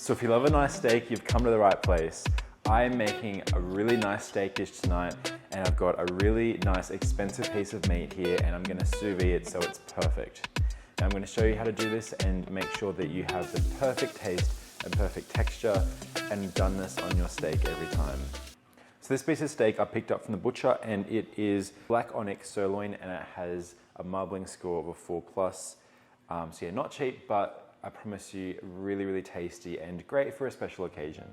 So if you love a nice steak, you've come to the right place. I'm making a really nice steak dish tonight, and I've got a really nice expensive piece of meat here, and I'm gonna sous vide it so it's perfect. Now I'm gonna show you how to do this and make sure that you have the perfect taste and perfect texture and doneness on your steak every time. So this piece of steak I picked up from the butcher, and it is black onyx sirloin, and it has a marbling score of a 4+. So yeah, not cheap, but I promise you really, really tasty and great for a special occasion.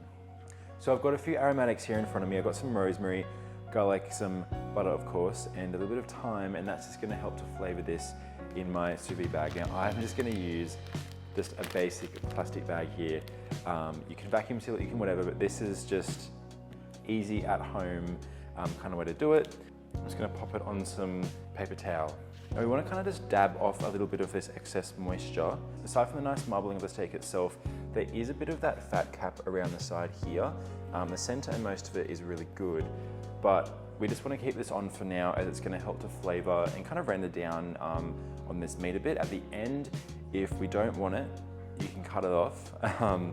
So I've got a few aromatics here in front of me. I've got some rosemary, garlic, some butter of course, and a little bit of thyme, and that's just gonna help to flavor this in my sous vide bag. Now I'm just gonna use just a basic plastic bag here. You can vacuum seal it, you can whatever, but this is just easy at home kind of way to do it. I'm just gonna pop it on some paper towel. Now we want to kind of just dab off a little bit of this excess moisture. Aside from the nice marbling of the steak itself, there is a bit of that fat cap around the side here. The center and most of it is really good, but we just want to keep this on for now as it's going to help to flavor and kind of render down on this meat a bit. At the end, if we don't want it, you can cut it off,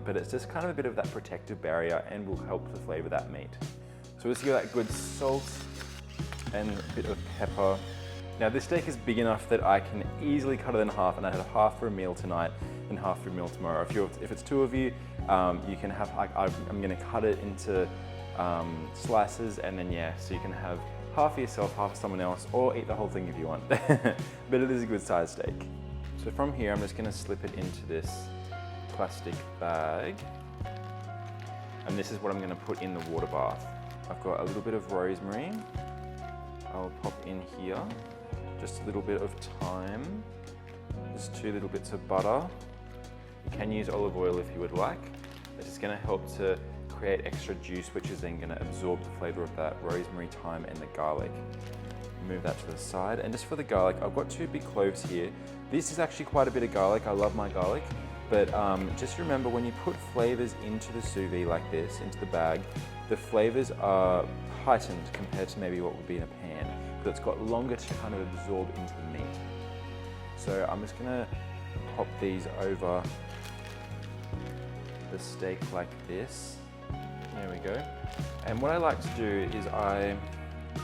but it's just kind of a bit of that protective barrier and will help to flavor that meat. So we'll just give that good salt and a bit of pepper. Now this steak is big enough that I can easily cut it in half, and I have half for a meal tonight and half for a meal tomorrow. If it's two of you, you can have, I'm gonna cut it into slices, and then yeah, so you can have half for yourself, half for someone else, or eat the whole thing if you want. But it is a good sized steak. So from here, I'm just gonna slip it into this plastic bag. And this is what I'm gonna put in the water bath. I've got a little bit of rosemary. I'll pop in here. Just a little bit of thyme, just 2 little bits of butter. You can use olive oil if you would like. It's just gonna help to create extra juice, which is then gonna absorb the flavor of that rosemary, thyme, and the garlic. Move that to the side. And just for the garlic, I've got 2 big cloves here. This is actually quite a bit of garlic. I love my garlic, but just remember when you put flavors into the sous vide like this, into the bag, the flavors are heightened compared to maybe what would be in a pan. It's got longer to kind of absorb into the meat. So I'm just gonna pop these over the steak like this. There we go. And what I like to do is I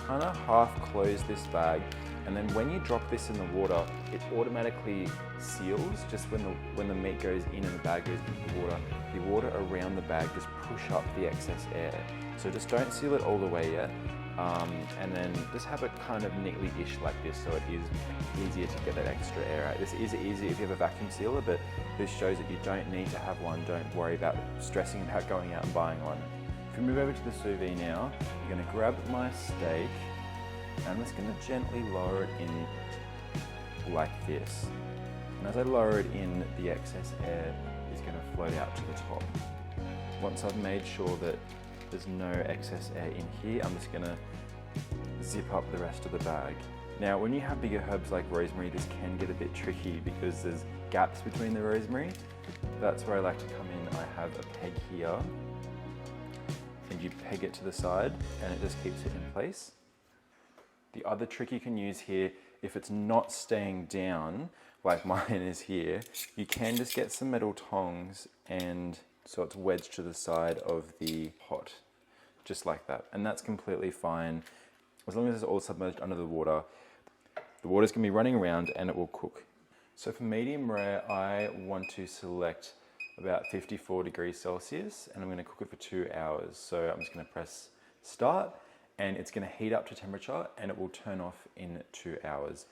kind of half close this bag, and then when you drop this in the water, it automatically seals just when the meat goes in and the bag goes into the water. The water around the bag just push up the excess air. So just don't seal it all the way yet. And then just have it kind of neatly dish like this, so it is easier to get that extra air out. This is easy if you have a vacuum sealer, but this shows that you don't need to have one. Don't worry about stressing about going out and buying one. If we move over to the sous vide now, you're gonna grab my steak, and I'm just gonna gently lower it in like this. And as I lower it in, the excess air is gonna float out to the top. Once I've made sure that there's no excess air in here, I'm just gonna zip up the rest of the bag. Now, when you have bigger herbs like rosemary, this can get a bit tricky because there's gaps between the rosemary. That's where I like to come in. I have a peg here, and you peg it to the side, and it just keeps it in place. The other trick you can use here, if it's not staying down, like mine is here, you can just get some metal tongs, and so it's wedged to the side of the pot, just like that. And that's completely fine. As long as it's all submerged under the water's gonna be running around and it will cook. So for medium rare, I want to select about 54 degrees Celsius, and I'm gonna cook it for 2 hours. So I'm just gonna press start, and it's gonna heat up to temperature, and it will turn off in 2 hours.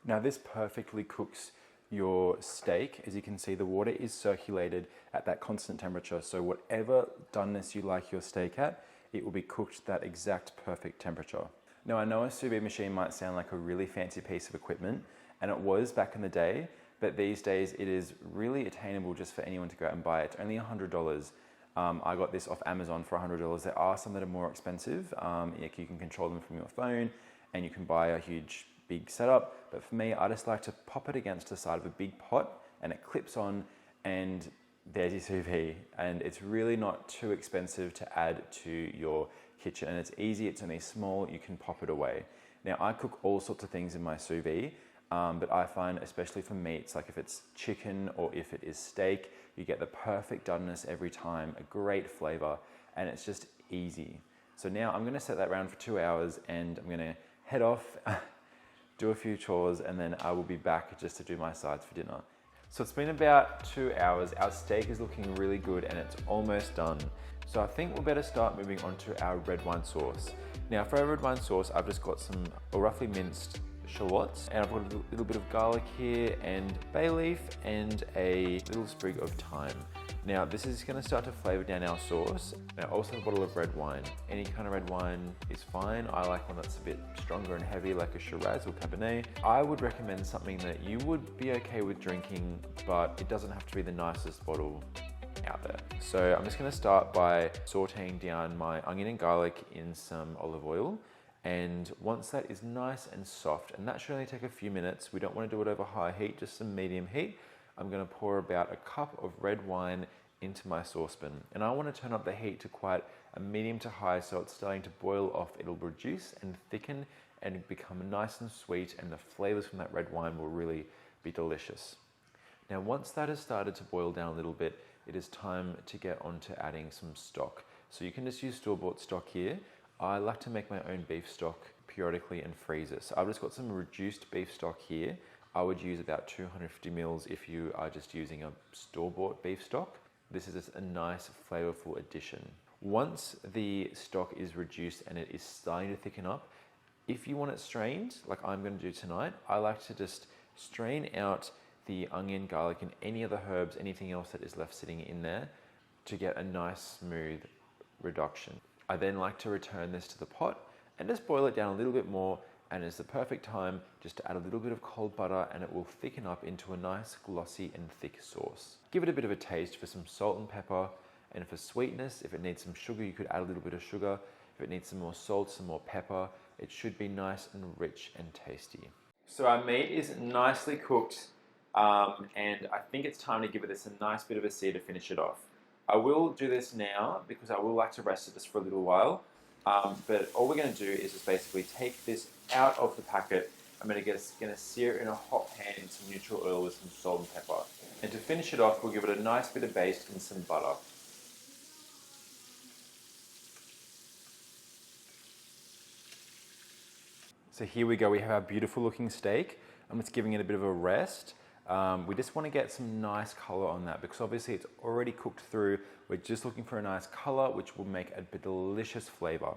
Now this perfectly cooks your steak. As you can see, the water is circulated at that constant temperature, so whatever doneness you like your steak at, it will be cooked that exact perfect temperature. Now I know a sous vide machine might sound like a really fancy piece of equipment, and it was back in the day, but these days it is really attainable just for anyone to go out and buy it. It's only $100. I got this off Amazon for $100. There are some that are more expensive. You can control them from your phone, and you can buy a huge big setup, but for me, I just like to pop it against the side of a big pot, and it clips on, and there's your sous vide. And it's really not too expensive to add to your kitchen, and it's easy, it's only small, you can pop it away. Now I cook all sorts of things in my sous vide. but I find especially for meats, like if it's chicken or if it is steak, you get the perfect doneness every time, a great flavor, and it's just easy. So now I'm gonna set that around for 2 hours and I'm gonna head off, do a few chores, and then I will be back just to do my sides for dinner. So it's been about 2 hours. Our steak is looking really good and it's almost done. So I think we'll better start moving on to our red wine sauce. Now for our red wine sauce, I've just got some roughly minced shallots, and I've got a little bit of garlic here and bay leaf and a little sprig of thyme. Now this is going to start to flavor down our sauce. Now also a bottle of red wine. Any kind of red wine is fine. I like one that's a bit stronger and heavy, like a Shiraz or Cabernet. I would recommend something that you would be okay with drinking, but it doesn't have to be the nicest bottle out there. So I'm just going to start by sauteing down my onion and garlic in some olive oil. And once that is nice and soft, and that should only take a few minutes, we don't want to do it over high heat, just some medium heat. I'm going to pour about a cup of red wine into my saucepan. And I want to turn up the heat to quite a medium to high, so it's starting to boil off. It'll reduce and thicken and become nice and sweet, and the flavors from that red wine will really be delicious. Now once that has started to boil down a little bit, it is time to get on to adding some stock. So you can just use store-bought stock here. I like to make my own beef stock periodically and freeze it. So I've just got some reduced beef stock here. I would use about 250 mils if you are just using a store-bought beef stock. This is just a nice flavorful addition. Once the stock is reduced and it is starting to thicken up, if you want it strained, like I'm going to do tonight, I like to just strain out the onion, garlic, and any other herbs, anything else that is left sitting in there, to get a nice smooth reduction. I then like to return this to the pot and just boil it down a little bit more, and it's the perfect time just to add a little bit of cold butter, and it will thicken up into a nice glossy and thick sauce. Give it a bit of a taste for some salt and pepper, and for sweetness, if it needs some sugar, you could add a little bit of sugar. If it needs some more salt, some more pepper, it should be nice and rich and tasty. So our meat is nicely cooked, and I think it's time to give it this a nice bit of a sear to finish it off. I will do this now because I will like to rest it just for a little while. But all we're going to do is just basically take this out of the packet. I'm going to sear it in a hot pan in some neutral oil with some salt and pepper. And to finish it off, we'll give it a nice bit of baste in some butter. So here we go, we have our beautiful looking steak. I'm just giving it a bit of a rest. We just want to get some nice color on that because obviously it's already cooked through. We're just looking for a nice color, which will make a delicious flavor.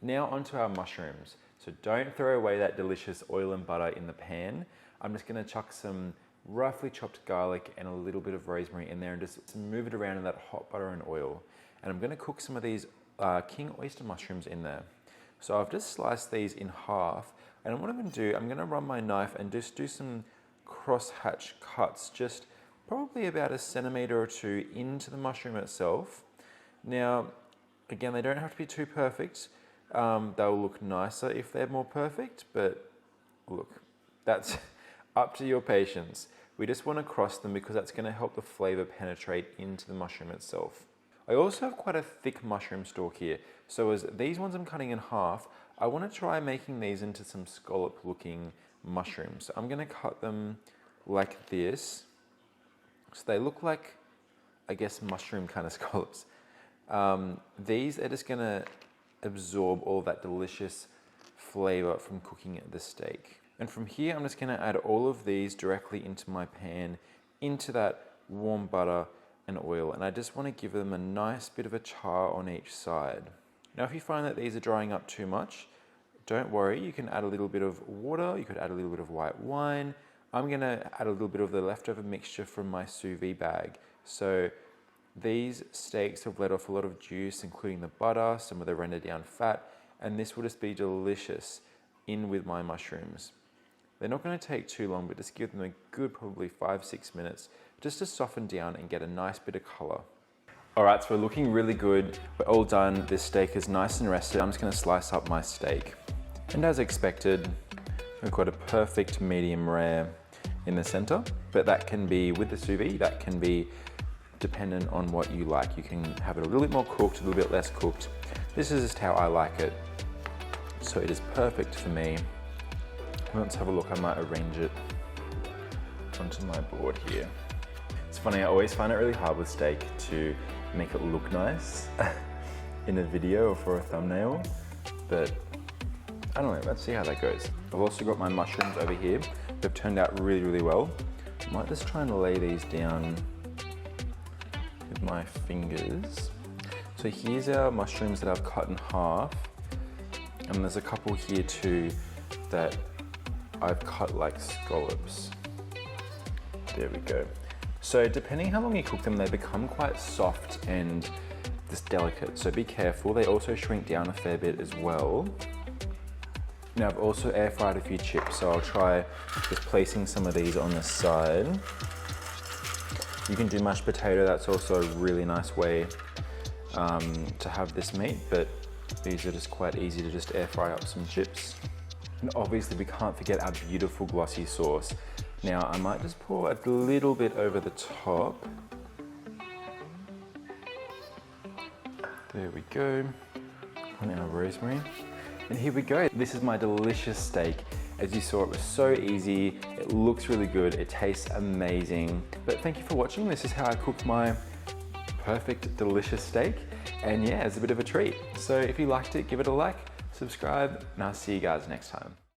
Now onto our mushrooms. So don't throw away that delicious oil and butter in the pan. I'm just going to chuck some roughly chopped garlic and a little bit of rosemary in there and just move it around in that hot butter and oil. And I'm going to cook some of these king oyster mushrooms in there. So I've just sliced these in half, and what I'm going to do, I'm going to run my knife and just do some cross-hatch cuts, just probably about 1 centimeter or 2 into the mushroom itself. Now, again, they don't have to be too perfect. They'll look nicer if they're more perfect, but look, that's up to your patience. We just want to cross them because that's going to help the flavor penetrate into the mushroom itself. I also have quite a thick mushroom stalk here, so as these ones I'm cutting in half, I want to try making these into some scallop looking mushrooms. So I'm going to cut them like this, so they look like, I guess, mushroom kind of scallops. These are just going to absorb all that delicious flavor from cooking the steak. And from here, I'm just going to add all of these directly into my pan, into that warm butter and oil, and I just want to give them a nice bit of a char on each side. Now if you find that these are drying up too much, don't worry, you can add a little bit of water, you could add a little bit of white wine. I'm going to add a little bit of the leftover mixture from my sous vide bag. So these steaks have let off a lot of juice, including the butter, some of the rendered down fat, and this will just be delicious in with my mushrooms. They're not going to take too long, but just give them a good probably 5-6 minutes just to soften down and get a nice bit of color. All right, so we're looking really good. We're all done. This steak is nice and rested. I'm just going to slice up my steak. And as expected, we've got a perfect medium rare in the center, but that can be with the sous vide, that can be dependent on what you like. You can have it a little bit more cooked, a little bit less cooked. This is just how I like it. So it is perfect for me. Let's have a look. I might arrange it onto my board here. It's funny, I always find it really hard with steak to make it look nice in a video or for a thumbnail, but I don't know, let's see how that goes. I've also got my mushrooms over here. They've turned out really, really well. I might just try and lay these down with my fingers. So here's our mushrooms that I've cut in half. And there's a couple here too that I've cut like scallops. There we go. So depending how long you cook them, they become quite soft and just delicate. So be careful. They also shrink down a fair bit as well. Now I've also air fried a few chips, so I'll try just placing some of these on the side. You can do mashed potato, that's also a really nice way to have this meat, but these are just quite easy to just air fry up some chips. And obviously we can't forget our beautiful glossy sauce. Now I might just pour a little bit over the top. There we go, on our rosemary. And here we go. This is my delicious steak. As you saw, it was so easy. It looks really good. It tastes amazing. But thank you for watching. This is how I cook my perfect, delicious steak. And yeah, it's a bit of a treat. So if you liked it, give it a like, subscribe, and I'll see you guys next time.